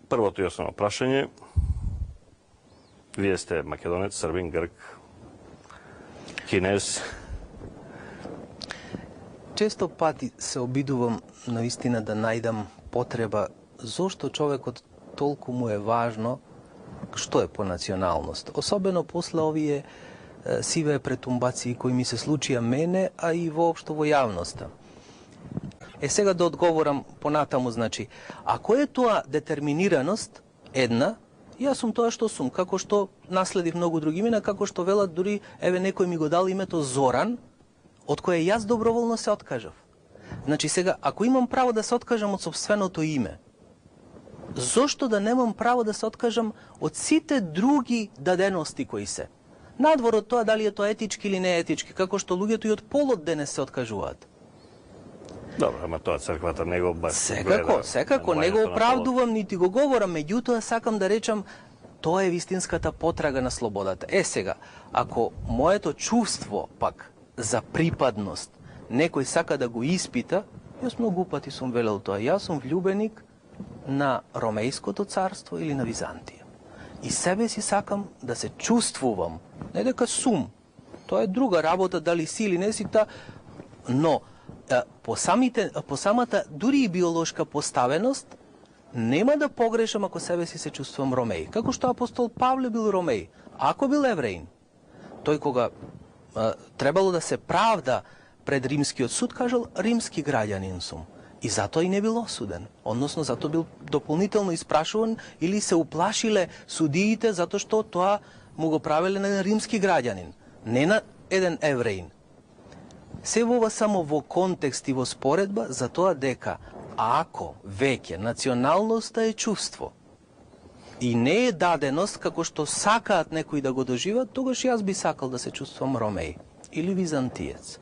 Првото и основно прашање, вие сте македонец, србин, грк, кинез. Често пати се обидувам наистина да најдам потреба зошто човекот толку му е важно што е по националност. Особено после овие сиве претумбации кои ми се случија мене, а и воопшто во јавноста. Сега да одговорам понатаму, значи, ако е тоа детерминираност една, јас сум тоа што сум, како што наследив многу други имена, како што велат дури, еве некој ми го дал името Зоран, од кое јас доброволно се откажав. Значи сега, ако имам право да се откажам од собственото име, зошто да немам право да се откажам од сите други дадености кои се? Надвор од тоа дали е тоа етички или не етички, како што луѓето и од полот денес се откажуваат. Добро, ама тоа црквата не го баш Секако, не го оправдувам, нити го говорам, меѓутоа сакам да речам, тоа е вистинската потрага на слободата. Сега, ако моето чувство пак за припадност некој сака да го испита, јас многу пати сум велел тоа, јас сум влюбеник на Ромејското царство или на Византија. И себе си сакам да се чувствувам, не дека сум, тоа е друга работа, дали си или не си та, но по самата дури и биолошка поставеност, нема да погрешам ако себе си се чувствувам Ромеј. Како што апостол Павле бил Ромеј, ако бил евреин, тој кога требало да се правда пред римскиот суд, кажал римски граѓанин сум. И затоа и не бил осуден. Односно, затоа бил дополнително испрашуван или се уплашиле судиите затоа што тоа му го правеле на римски граѓанин, не на еден евреин. Се ова само во контекст и во споредба за тоа дека ако веќе националноста е чувство и не е даденост како што сакаат некои да го доживат, тогаш јас би сакал да се чувствам Ромеј или византиец.